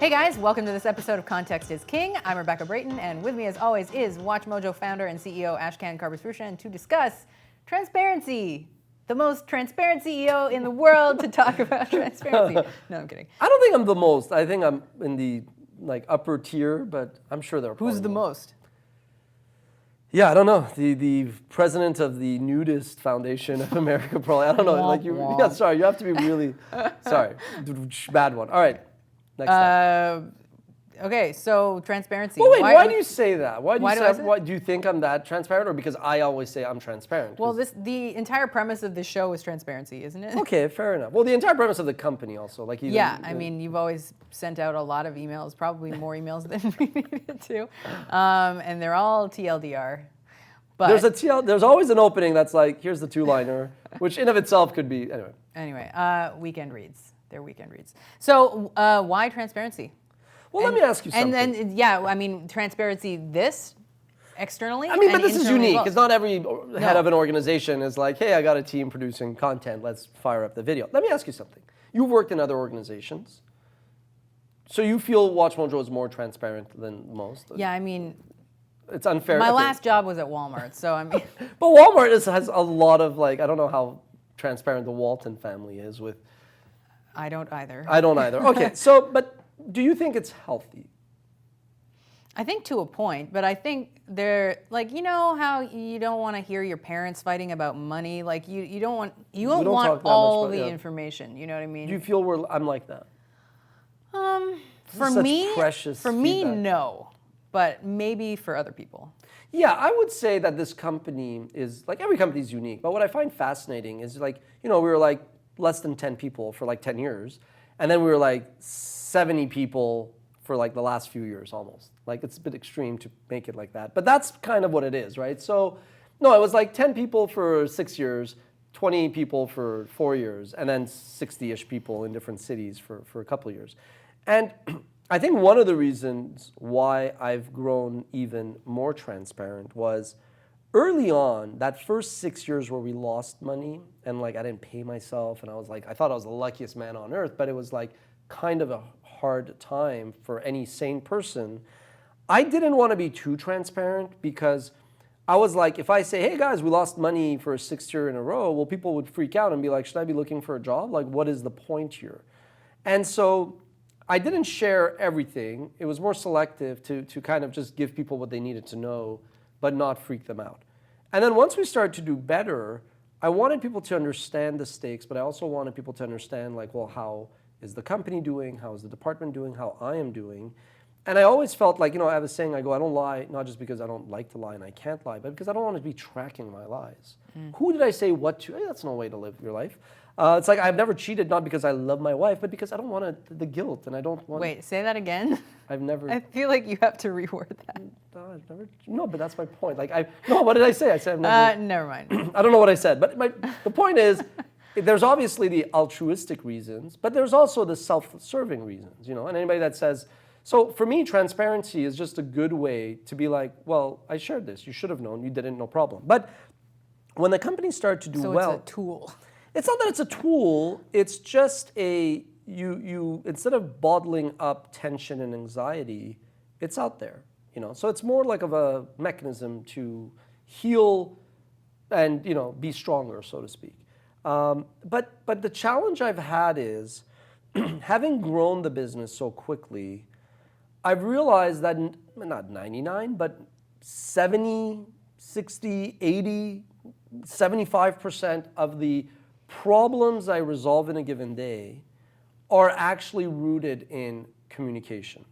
Hey guys, welcome to this episode of Context is King. I'm Rebecca Brayton, and with me as always is WatchMojo founder and CEO Ashkan Karbasfrooshan to discuss transparency. The most transparent CEO in the world to talk about transparency. No, I'm kidding. I don't think I'm the most. I think I'm in the upper tier, but I'm sure there are Who's the more. most? Yeah, I don't know. The president of the Nudist Foundation of America, probably. I don't know. Womp. Sorry, you have to be really sorry. Bad one. All right. Next time. Okay, so transparency. Well, wait, why do you say that? Why do do you think I'm that transparent, or because I always say I'm transparent? Well, the entire premise of this show is transparency, isn't it? Okay, fair enough. Well, the entire premise of the company also, I mean, you've always sent out a lot of emails, probably more emails than we needed to, and they're all TLDR. But there's always an opening that's like, here's the two-liner, which in of itself could be Anyway, weekend reads. They're weekend reads. So why transparency? Well, let me ask you something. And I mean, transparency externally. I mean, but this is unique, well. because not every head of an organization is like, hey, I got a team producing content, let's fire up the video. Let me ask you something. You've worked in other organizations, so you feel WatchMojo is more transparent than most? Yeah, I mean, it's unfair. My last job was at Walmart, so I mean. But Walmart has a lot of I don't know how transparent the Walton family is with. I don't either. Okay, so, but do you think it's healthy? I think to a point, but I think they're you know how you don't want to hear your parents fighting about money, you don't want all the information. You know what I mean? Do you feel I'm like that? For me, no, but maybe for other people. Yeah, I would say that this company is every company is unique. But what I find fascinating is we were less than 10 people for 10 years, and then we were 70 people for the last few years almost. It's a bit extreme to make it like that, but that's kind of what it is, right? So, no, it was 10 people for 6 years, 20 people for 4 years, and then 60-ish people in different cities for a couple of years. And I think one of the reasons why I've grown even more transparent was early on, that first 6 years where we lost money and I didn't pay myself, and I thought I was the luckiest man on earth, but it was kind of a hard time for any sane person. I didn't want to be too transparent because I was if I say, hey guys, we lost money for a 6th year in a row, well, people would freak out and be like, should I be looking for a job? What is the point here? And so I didn't share everything. It was more selective to kind of just give people what they needed to know, but not freak them out. And then once we started to do better, I wanted people to understand the stakes, but I also wanted people to understand how is the company doing? How is the department doing? How I am doing? And I always felt I have a saying, I don't lie, not just because I don't like to lie and I can't lie, but because I don't want to be tracking my lies. Who did I say what to? Hey, that's no way to live your life. It's I've never cheated, not because I love my wife, but because I don't want the guilt, and I don't want. Wait, say that again. I've never. I feel like you have to reword that. No, I've never. No, but that's my point. What did I say? I said I've never. Never mind. I don't know what I said, but the point is, there's obviously the altruistic reasons, but there's also the self-serving reasons. And anybody that says. So for me, transparency is just a good way to be well, I shared this. You should have known. You didn't, no problem. But when the company started to do well, it's a tool. It's not that it's a tool. It's just you instead of bottling up tension and anxiety, it's out there. So it's more of a mechanism to heal and be stronger, so to speak. But the challenge I've had is having grown the business so quickly. I've realized that not 99, but 70, 60, 80, 75% of the problems I resolve in a given day are actually rooted in communication.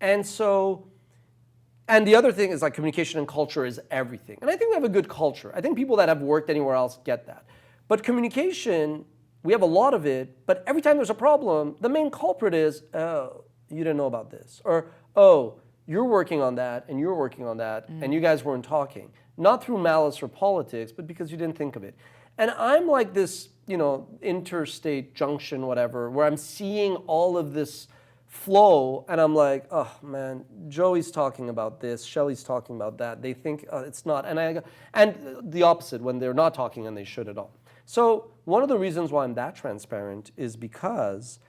And the other thing is communication and culture is everything. And I think we have a good culture. I think people that have worked anywhere else get that. But communication, we have a lot of it, but every time there's a problem, the main culprit is, oh, you didn't know about this. Or, oh, you're working on that, and you're working on that, and you guys weren't talking. Not through malice or politics, but because you didn't think of it. And I'm this, interstate junction, whatever, where I'm seeing all of this flow, and I'm oh man, Joey's talking about this, Shelly's talking about that. They think it's not, and the opposite when they're not talking and they should at all. So one of the reasons why I'm that transparent is because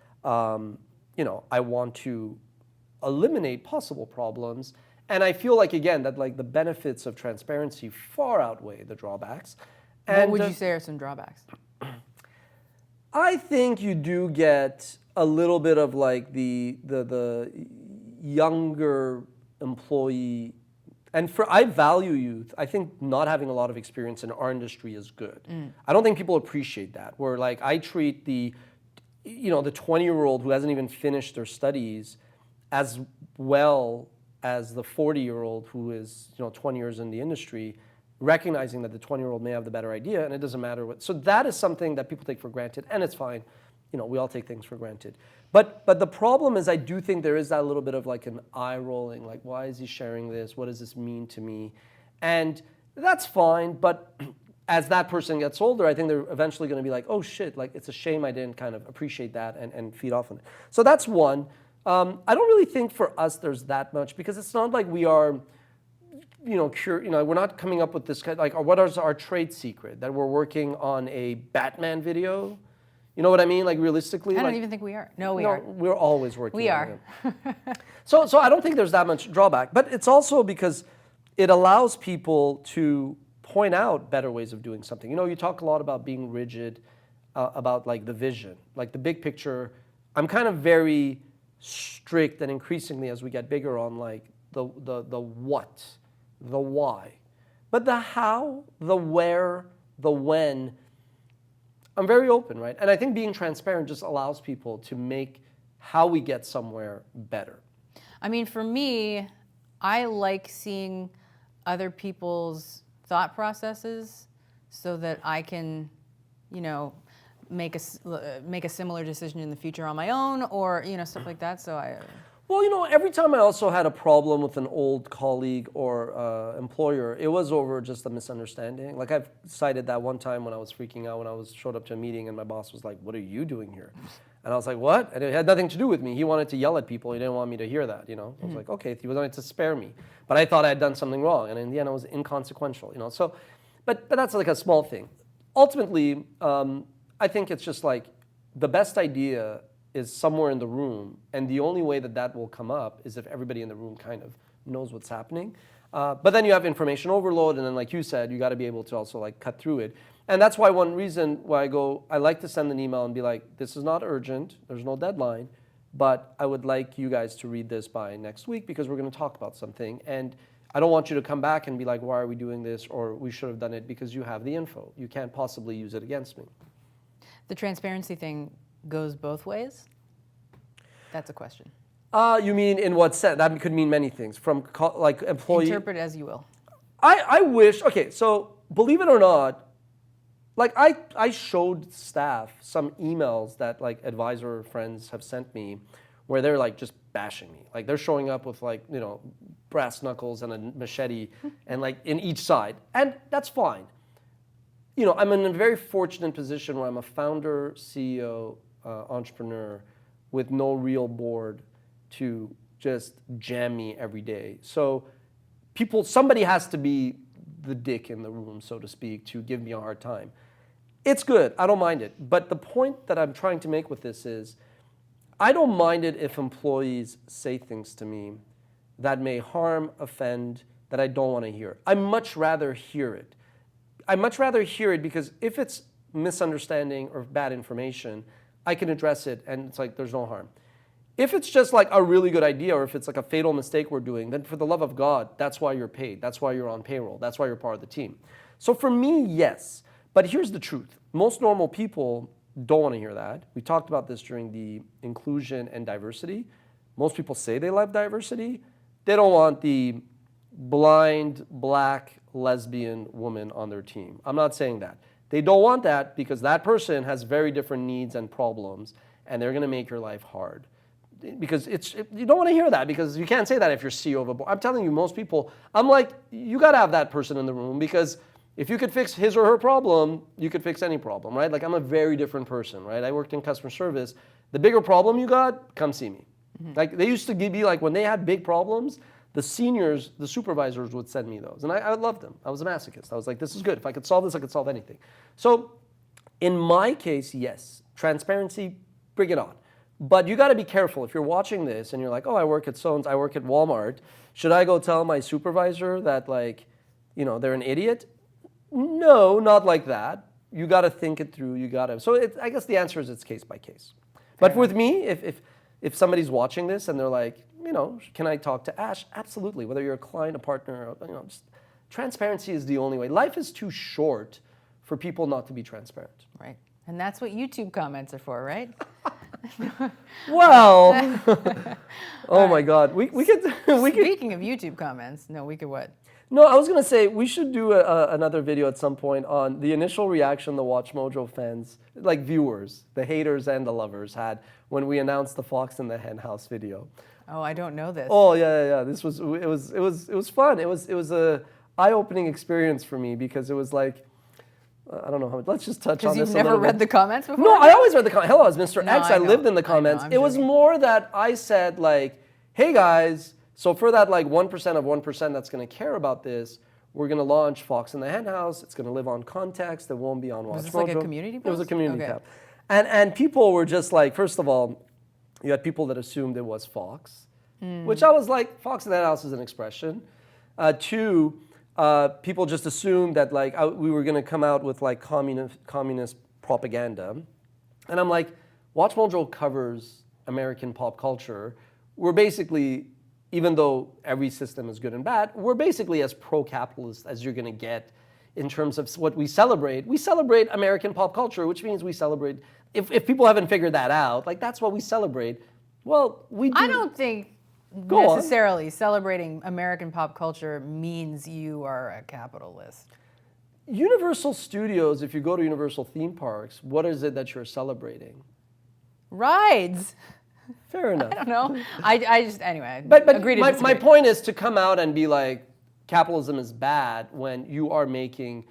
I want to eliminate possible problems. And I feel like, again, that like the benefits of transparency far outweigh the drawbacks. What And would you say are some drawbacks? I think you do get a little bit of like the younger employee, and I value youth. I think not having a lot of experience in our industry is good. I don't think people appreciate that. Where like I treat the 20-year-old who hasn't even finished their studies as well as the 40-year-old who is 20 years in the industry, recognizing that the 20-year-old may have the better idea, and it doesn't matter what. So that is something that people take for granted, and it's fine. We all take things for granted. But the problem is, I do think there is that little bit of like an eye rolling, like, why is he sharing this? What does this mean to me? And that's fine, but as that person gets older, I think they're eventually going to be like, oh shit, like it's a shame I didn't kind of appreciate that and feed off on it. So that's one. I don't really think for us there's that much, because it's not like we are, we're not coming up with this kind, like, what is our trade secret? That we're working on a Batman video? You know what I mean? Like realistically? I don't even think we are. No, we aren't. We're always working We on are. it. So I don't think there's that much drawback. But it's also because it allows people to point out better ways of doing something. You talk a lot about being rigid, about like the vision, like the big picture. I'm kind of very strict, and increasingly as we get bigger, on like the what, the why. But the how, the where, the when, I'm very open, right? And I think being transparent just allows people to make how we get somewhere better. I mean, for me, I like seeing other people's thought processes so that I can, make a similar decision in the future on my own, or stuff like that. So Well, every time I also had a problem with an old colleague or employer, it was over just a misunderstanding. Like I've cited that one time when I was freaking out when I showed up to a meeting and my boss was like, "What are you doing here?" And I was like, "What?" And it had nothing to do with me. He wanted to yell at people. He didn't want me to hear that. I was like, "Okay," he wanted to spare me, but I thought I had done something wrong, and in the end, it was inconsequential. So, but that's like a small thing. Ultimately, I think it's just like the best idea is somewhere in the room, and the only way that will come up is if everybody in the room kind of knows what's happening. But then you have information overload, and then like you said, you got to be able to also like cut through it. And that's why one reason why I like to send an email and be like, this is not urgent, there's no deadline, but I would like you guys to read this by next week because we're going to talk about something. And I don't want you to come back and be like, why are we doing this? Or we should have done it, because you have the info. You can't possibly use it against me. The transparency thing goes both ways? That's a question. You mean in what sense? That could mean many things. From like employee. Interpret as you will. I wish. Okay, so believe it or not, like I showed staff some emails that like advisor friends have sent me, where they're like just bashing me. Like they're showing up with like brass knuckles and a machete, and like in each side, and that's fine. I'm in a very fortunate position where I'm a founder, CEO, entrepreneur, with no real board to just jam me every day. So somebody has to be the dick in the room, so to speak, to give me a hard time. It's good, I don't mind it. But the point that I'm trying to make with this is, I don't mind it if employees say things to me that may harm, offend, that I don't want to hear. I'd much rather hear it. I'd much rather hear it, because if it's misunderstanding or bad information, I can address it and it's like there's no harm. If it's just like a really good idea, or if it's like a fatal mistake we're doing, then for the love of God, that's why you're paid. That's why you're on payroll. That's why you're part of the team. So for me, yes. But here's the truth. Most normal people don't want to hear that. We talked about this during the inclusion and diversity. Most people say they love diversity. They don't want the blind, black, lesbian woman on their team. I'm not saying that. They don't want that because that person has very different needs and problems, and they're going to make your life hard. Because you don't want to hear that, because you can't say that if you're CEO of a board. I'm telling you, most people, I'm like, you got to have that person in the room, because if you could fix his or her problem, you could fix any problem, right? Like I'm a very different person, right? I worked in customer service. The bigger problem you got, come see me. Mm-hmm. Like they used to be like, when they had big problems, the seniors, the supervisors would send me those. And I loved them. I was a masochist. I was like, this is good. If I could solve this, I could solve anything. So in my case, yes, transparency, bring it on. But you got to be careful. If you're watching this and you're like, oh, I work at Sones, I work at Walmart, should I go tell my supervisor that, like, they're an idiot? No, not like that. You got to think it through. You got to. So I guess the answer is it's case by case. But with me, if somebody's watching this and they're like, can I talk to Ash? Absolutely. Whether you're a client, a partner, just transparency is the only way. Life is too short for people not to be transparent. Right. And that's what YouTube comments are for, right? Well, oh my God, we could. Speaking of YouTube comments, we could what? No, I was gonna say we should do another video at some point on the initial reaction the WatchMojo fans, like viewers, the haters and the lovers, had when we announced the Fox in the Hen House video. Oh, I don't know this. Oh yeah. This was it was fun. It was a eye-opening experience for me because it was like. I don't know how. Let's just touch on this. Because you've never read the comments before? No, I always read the comments. Hello, I was Mr. No, X. I lived in the comments. It was more that I said, like, hey guys, so for that like 1% of 1% that's going to care about this, we're going to launch Fox in the Hen House. It's going to live on context. It won't be on WatchMojo. Was this like a community post? It was a community tab. And people were just like, first of all, you had people that assumed it was Fox, which I was like, Fox in the Hen House is an expression. Two, people just assumed that like we were going to come out with like communist propaganda, and I'm like, WatchMojo covers American pop culture. We're basically, even though every system is good and bad, we're basically as pro-capitalist as you're going to get in terms of what we celebrate. We celebrate American pop culture, which means we celebrate. If people haven't figured that out, like that's what we celebrate. Well, we do. I don't think. Necessarily celebrating American pop culture means you are a capitalist. Universal Studios, if you go to Universal theme parks, what is it that you're celebrating? Rides. Fair enough. I don't know. I just, anyway, but agree to my point is to come out and be like, capitalism is bad when you are making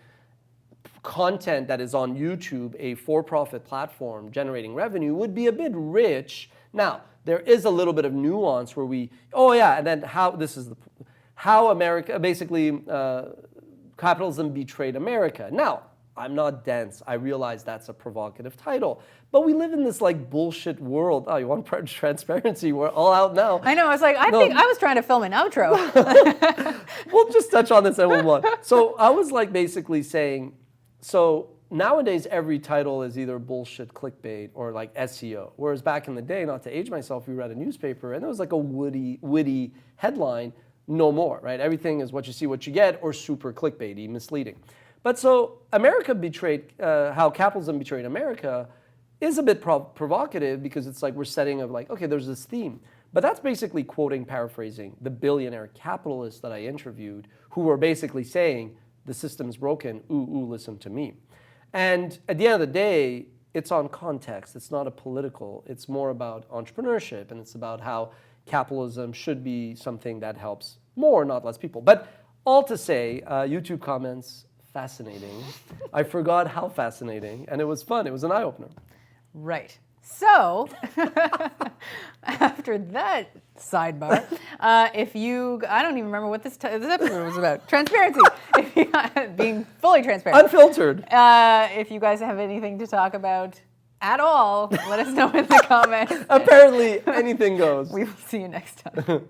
content that is on YouTube, a for-profit platform generating revenue, would be a bit rich. Now, there is a little bit of nuance where and then how America, basically capitalism betrayed America. Now, I'm not dense. I realize that's a provocative title. But we live in this like bullshit world. Oh, you want transparency? We're all out now. I know. I was like, I think I was trying to film an outro. We'll just touch on this and we'll move on. So I was like basically saying, nowadays, every title is either bullshit clickbait or like SEO. Whereas back in the day, not to age myself, we read a newspaper and there was like a witty headline, no more, right? Everything is what you see, what you get, or super clickbaity, misleading. But so America betrayed, how capitalism betrayed America is a bit provocative because it's like we're setting of like, okay, there's this theme. But that's basically quoting, paraphrasing the billionaire capitalists that I interviewed who were basically saying, the system's broken, listen to me. And at the end of the day, it's on context. It's not a political. It's more about entrepreneurship, and it's about how capitalism should be something that helps more, not less people. But all to say, YouTube comments, fascinating. I forgot how fascinating, and it was fun. It was an eye-opener. Right. So, after that sidebar, I don't even remember what this episode was about. Transparency. Being fully transparent. Unfiltered. If you guys have anything to talk about at all, let us know in the comments. Apparently, anything goes. We will see you next time.